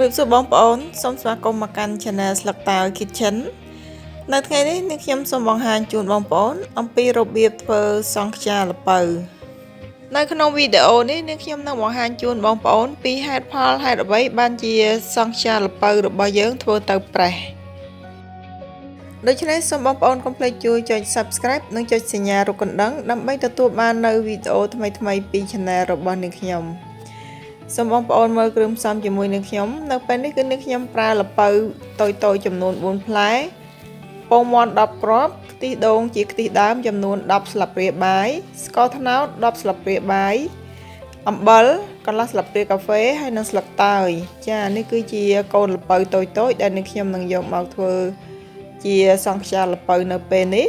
Chùm bếp số bóng bóng, xong xóa công mà căn channel Sleuk Teuy Kitchen. Nơi ngày này, nước nhâm xong bóng hàng chùm bóng bóng, ông pi rộp biếp thơ xong cha lập bầu. Nơi trong video này, nước nhâm nâng bóng hàng chùm bóng bóng, pi hạt phal hạt ở bấy ban chia xong cha lập bầu được bao dưỡng thơ tàu prẻ. Đối với này, xong bóng bóng complete chui cho subscribe, nâng cho xin nhà rồi còn đăng, đăng bấy tụi ban nơi video thầm pi channel rồi bọn nước nhâm. Xong bóng bóng mơ krüm xong cho mùi nước nhóm. Nơi bên này cứ nước nhóm pra là bầu tôi chùm nôn 4 plái. Bông mòn đọc crop, tí đôn chỉ tí đám chùm nôn đọc sạp rìa bái. Scott nào đọc sạp rìa bái. Bell, còn là sạp rìa cà phê hay nâng Sleuk Teuy. Chà, này cứ chia con là bầu tôi để nước nhóm nâng dọc màu thơ chia xong xa là bầu nơi bên này.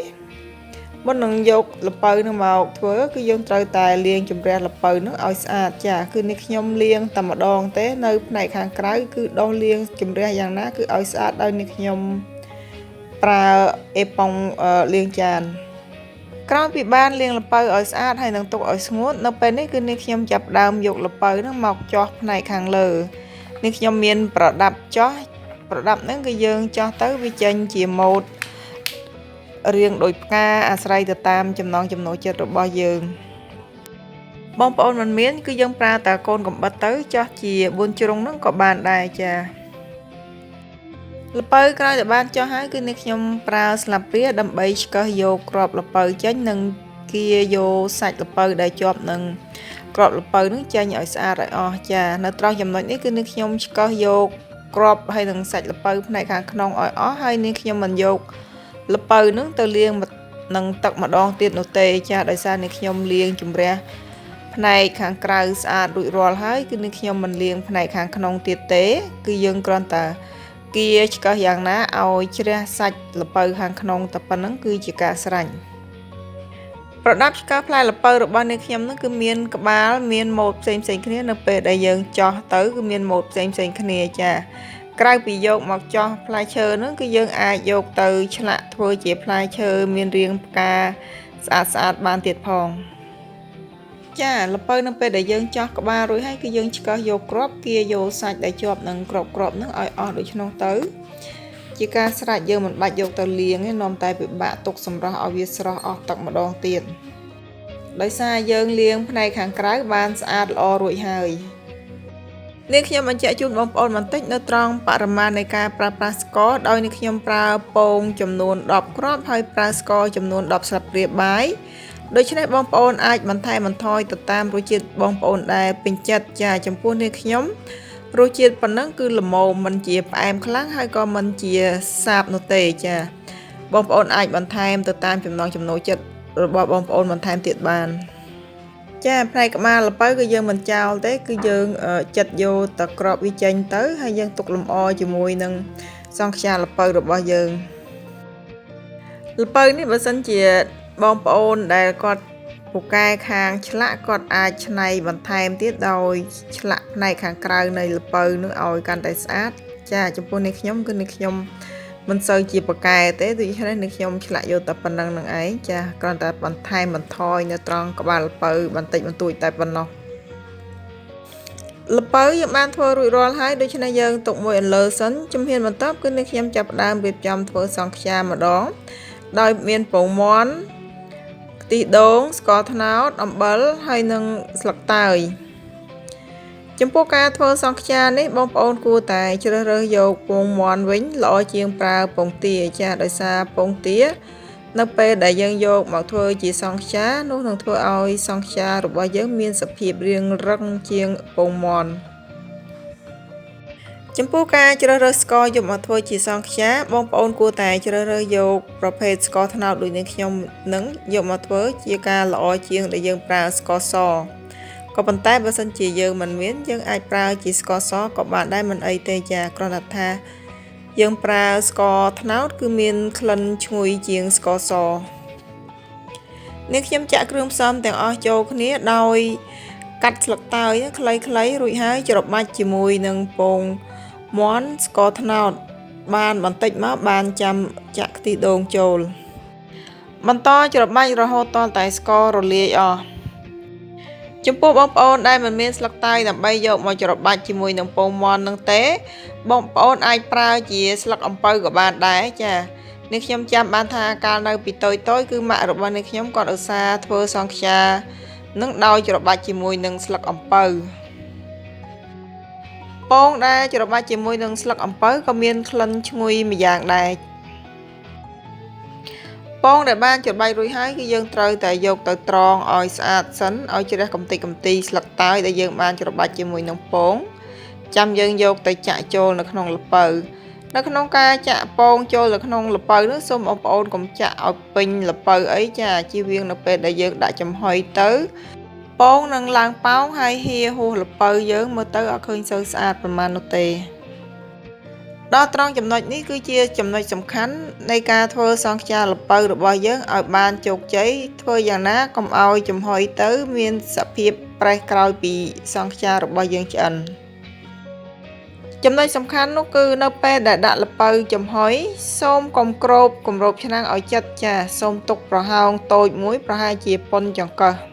Bọn nâng dọc lập bầu nâng màu thơ cứ dông trời tài liền chùm ra lập bầu nâng ôi sạch chả cứ nếch nhóm liền tầm ở đòn tế nơi này kháng krái cứ đo liền chùm ra dàng ná cứ ôi sạch đôi nếch nhóm pra epong liền chàn krao bị ban liền lập bầu ôi sạch hay nâng tục ôi ngút nâng bên ấy cứ nếch nhóm chập đàm dọc lập bầu nâng mọc cho này kháng lờ nếch nhóm miênប្រដាប់ហ្នឹងគឺយើងចោះទៅវាចេញជាម៉ូតរៀងដូចផ្កាអាស្រ័យទៅតាមចំណងចំណូលចិត្តរបស់យើងបងប្អូនមិនមានគឺយើងប្រើតែកូនកំបិតទៅចោះជា4ជ្រុងហ្នឹងក៏បានដែរចាល្ពៅក្រោយតែបានចោះហើយគឺអ្នកខ្ញុំប្រើស្លាបព្រាដើម្បីឆ្កឹះយកគ្រាប់ល្ពៅចេញនិងគៀយកសាច់ល្ពៅដែលជាប់នឹងគ្រាប់ល្ពៅហ្នឹងចេញឲ្យស្អាតឲ្យអស់ចានៅត្រង់ចំណុចនេះគឺអ្នកខ្ញុំឆ្កឹះយកគ្រាប់ហើយនឹងសាច់ល្ពៅផ្នែកខាងក្នុងឲ្យអស់ហើយអ្នកខ្ញុំមិនយកល្ពៅនឹងទៅលាងនឹងទឹកម្ដងទៀតនោះទេចាដោយសារនេះខ្ញុំលាងជំរះផ្នែកខាងក្រៅស្អាតរួចរាល់ហើយគឺនេះខ្ញុំមិនលាងផ្នែកខាងក្នុងទៀតទេគឺយើងគ្រាន់តែគៀឆ្កឹះយ៉ាងណាឲ្យជ្រះសាច់ល្ពៅខាងក្នុងតែប៉ុណ្្នឹងគឺជាការស្រេចប្រដាប់ឆ្កឹះផ្លែល្ពៅរបស់នេះខ្ញុំនឹងគឺមានក្បាលមានម៉ូតផ្សេងគ្នានៅពេលដែលយើងចោះទៅគឺមានម៉ូតផ្សេងគ្នាចាក្រៅពីយកមកចោះផ្លែឈើហ្នឹងគឺយើងអាចយកទៅឆ្លាក់ធ្វើជាផ្លែឈើមានរាងផ្កាស្អាតបានទៀតផងចាល្ពៅនៅពេលដែលយើងចោះក្បាលរួចហើយគឺយើងឆ្កឹះយកគ្រាប់គៀយកសាច់ដែលជាប់នឹងគ្រាប់ហ្នឹងឲ្យអស់ដូច្នោះទៅជាការស្រេចយើងមិនបាច់យកទៅលាងទេនាំតែពិបាកទុកសម្រាប់ឲ្យវាស្រស់អស់ទឹកម្ដងទៀតដោយសារយើងលាងផ្នែកខាងក្រៅបានស្អាតល្អរួចហើយនេះខ្ញុំបញ្ជាក់ជូនបងប្អូនបន្តិចនៅត្រង់បរិមាណនៃការប្រើប្រាស់ស្ករដោយនេះខ្ញុំប្រើពងចំនួន10គ្រាប់ហើយប្រើស្ករចំនួន10ស្លាបព្រាបាយដូច្នេះបងប្អូនអាចបន្ថែមបន្ថយទៅតាមរសជាតិបងប្អូនដែលពេញចិត្តចាចំពោះនេះខ្ញុំរសជាតិប៉ុណ្ណឹងគឺល្មមមិនជាផ្អែមខ្លាំងហើយក៏មិនជាសាបនោះទេចាបងប្អូនអាចបន្ថែមទៅតាមចំណង់ចំណូលចិត្តរបស់បងប្អូនបន្ថែមទៀតបានចាផ្នែកក្បាលល្ពៅគឺយើងមិនចោលទេគឺយើងចិតយកតក្របវាចេញទៅហើយយើងទុកលម្អជាមួយនឹងសង់ខ្យាល្ពៅរបស់យើងល្ពៅនេះបើសិនជាបងប្អូនដែលគាត់ពូកែខាងឆ្លាក់គាត់អាចច្នៃបន្ថែមទៀតដោយឆ្លាក់ផ្នែកខាងក្រៅនៃល្ពៅនោះឲ្យកាន់តែស្អាតចាចំពោះនេះខ្ញុំគឺនេះខ្ញុំមិនសូវជាប៉កែទេដូច្នេះនេះខ្ញុំឆ្លាក់យកតែប៉ុណ្្នឹងនឹងឯងចាគ្រាន់តែបន្ថែមបន្ថយនៅត្រង់ក្បាលល្ពៅបន្តិចបន្តួចតែប៉ុណ្ណោះល្ពៅយើងបានធ្វើរួចរាល់ហើយដូច្នេះយើងទុកមួយអន្លើសិនជំហានបន្ទាប់គឺនេះខ្ញុំចាប់ផ្ដើមរៀបចំធ្វើសង់ខ្យាម្ដងដោយមានពងមាន់ខ្ទិះដូងស្ករត្នោតអំបិលហើយនិងស្លឹកតើយចំពោះការធ្វើសង់ខ្យានេះបងប្អូនគួរតែជ្រើសរើសយកពងមាន់វិញល្អជាងប្រើពងទាចាដោយសារពងទានៅពេលដែលយើងយកមកធ្វើជាសង់ខ្យានោះនឹងធ្វើឲ្យសង់ខ្យារបស់យើងមានសភាពរាងរឹងជាងពងមាន់ចំពោះការជ្រើសរើសស្ករយកមកធ្វើជាសង់ខ្យាបងប្អូនគួរតែជ្រើសរើសយកប្រភេទស្ករត្នោតដូចនេះខ្ញុំនឹងយកមកធ្វើជាការល្អជាងដែលយើងប្រើស្ករសក៏ប៉ុន្តែបើសិនជាយើងមិនមានយើងអាចប្រើជាស្ករសក៏បានដែរមិនអីទេចាគ្រាន់តែថាយើងប្រើស្ករត្នោតគឺមានក្លិនឈ្ងុយជាងស្ករសនេះខ្ញុំចាក់គ្រឿងផ្សំទាំងអស់ចូលគ្នាដោយកាត់ស្លឹកតើយខ្លីៗរួចហើយច្របាច់ជាមួយនឹងពងមាន់ស្ករត្នោតបានបន្តិចមកបានចាំចាក់ខ្ទិះដូងចូលបន្តច្របាច់រហូតទាល់តែស្កររលាយអស់ ន ចំពោះបងប្អូនដែលមិនមានស្លឹកតើយដើម្បីយកមកច្របាច់ជាមួយនឹងពងមាន់នឹងទេបងប្អូនអាចប្រើជាស្លឹកអំពៅក៏បានដែរចានេះខ្ញុំចាំបានថាកាលនៅពីតូចគឺម៉ាក់របស់នេះខ្ញុំគាត់ឧស្សាហ៍ធ្វើសង់ខ្យានឹងដោយច្របាច់ជាមួយនឹងស្លឹកអំពៅពងដែលច្របាច់ជាមួយនឹងស្លឹកអំពៅក៏មានក្លិនឈ្ងុយម្យ៉ាងដែរពងដែលបានច្របាច់រួចហើយគឺយើងត្រូវតែយកទៅត្រងឲ្យស្អាតសិនឲ្យជ្រះកំទេចកំទីស្លឹកតើយដែលយើងបានច្របាច់ជាមួយនឹងពងចាំយើងយកទៅចាក់ចូលនៅក្នុងល្ពៅនៅក្នុងការចាក់ពងចូលនៅក្នុងល្ពៅនោះសូមបងប្អូនកុំចាក់ឲ្យពេញល្ពៅអីចាជៀសវាងនៅពេលដែលយើងដាក់ចំហុយទៅពងនឹងឡើងប៉ោងហើយហៀហួសល្ពៅយើងមើលទៅអត់ឃើញសូវស្អាតប៉ុន្មាននោះទេដល់ត្រង់ចំណុចនេះគឺជាចំណុចសំខាន់នៃការធ្វើសង់ខ្យាល្ពៅរបស់យើងឲ្យបានជោគជ័យធ្វើយ៉ាងណាកុំឲ្យចំហុយទៅមានសភាពប្រេះក្រោយពីសង់ខ្យារបស់យើងឆ្អិនចំណុចសំខាន់នោះគឺនៅពេលដែលដាក់ល្ពៅចំហុយសូមកុំគ្របគម្របឆ្នាំងឲ្យជិតចាសូមទុកប្រហោងតូចមួយប្រហែលជាប៉ុនចង្កឹះ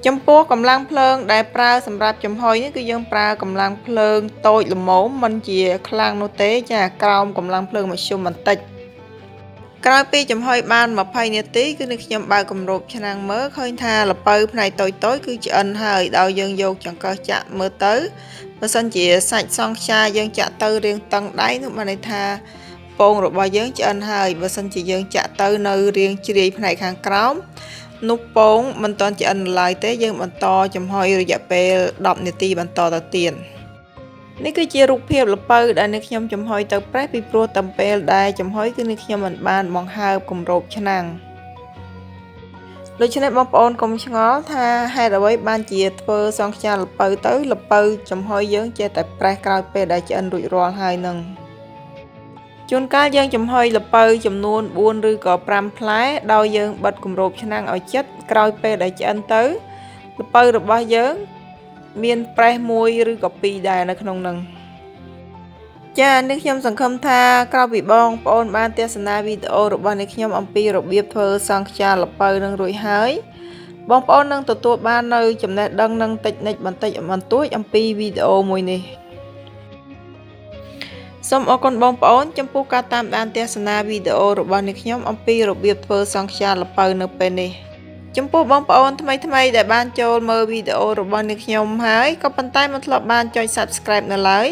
ចំពោះកម្លាំងភ្លើងដែលប្រើសម្រាប់ចំហុយនេះគឺយើងប្រើកម្លាំងភ្លើងតូចល្មមមិនជាខ្លាំងនោះទេចាក្រោមកម្លាំងភ្លើងមធ្យមបន្តិចក្រោយពីចំហុយបាន20នាទីគឺនេះខ្ញុំបើកគម្របឆ្នាំងមើលឃើញថាល្ពៅផ្នែកតូចគឺឆ្អិនហើយដោយយើងយកចង្កឹះចាក់មើលទៅបើសិនជាសាច់សង់ខ្យាយើងចាក់ទៅរាងតឹងដៃនោះបានន័យថាពងរបស់យើងឆ្អិនហើយបើសិនជាយើងចាក់ទៅនៅរាងជ្រាយផ្នែកខាងក្រោមនោះពងមិនទាន់ឆ្អិនឡើយទេយើងបន្តចំហុយរយៈពេល10នាទីបន្តទៅទៀតនេះគឺជារូបភាពល្ពៅដែលនេះខ្ញុំចំហុយទៅប្រេះពីព្រោះតែពេលដែលចំហុយគឺនេះខ្ញុំមិនបានបង្ហើបគម្របឆ្នាំងដូច្នេះបងប្អូនកុំឆ្ងល់ថាហេតុអ្វីបានជាធ្វើសង់ខ្យាល្ពៅទៅល្ពៅចំហុយយើងចេះតែប្រេះក្រោយពេលដែលឆ្អិនរួចរាល់ហើយនឹងជួនកាលយើងចំហុយល្ពៅចំនួន4ឬក៏5ផ្លែដោយយើងបិទគម្របឆ្នាំងឲ្យជិតក្រោយពេលដែលឆ្អិនទៅល្ពៅរបស់យើងមានប្រេះ1ឬក៏2ដែរនៅក្នុងនឹងចានេះខ្ញុំសង្ឃឹមថាក្រោយពីបងប្អូនបានទស្សនាវីដេអូរបស់នេះខ្ញុំអំពីរបៀបធ្វើសង់ខ្យាល្ពៅនឹងរួចហើយបងប្អូននឹងទទួលបាននៅចំណេះដឹងនឹងតិចនិចបន្តិចបន្តួចអំពីវីដេអូមួយនេះសូមអរគុណបងប្អូនចំពោះការតាមដានទស្សនាវីដេអូរបស់នេះខ្ញុំអំពីរបៀបធ្វើសង់ខ្យាល្ពៅនៅពេលនេះចំពោះបងប្អូនថ្មីដែលបានចូលមើលវីដេអូរបស់នេះខ្ញុំហើយក៏ប៉ុន្តែមិនធ្លាប់បានចុច Subscribe នៅឡើយ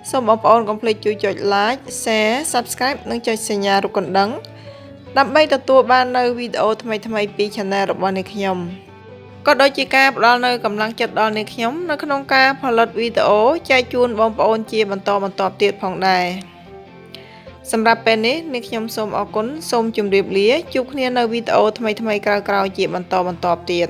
សូមបងប្អូនកុំភ្លេចជួយចុច Like Share Subscribe និងចុចសញ្ញារូបកណ្ដឹង ដើម្បីទទួលបាននៅវីដេអូថ្មីពី Channel របស់នេះខ្ញុំក៏ដូចជាការផ្ដល់នៅកម្លាំងចិត្តដល់អ្នកខ្ញុំនៅក្នុងការផលិតវីដេអូចែកជូនបងប្អូនជាបន្តទៀតផងដែរសម្រាប់ពេលនេះអ្នកខ្ញុំសូមអរគុណសូមជម្រាបលាជួបគ្នានៅវីដេអូថ្មីក្រោយៗជាបន្តទៀត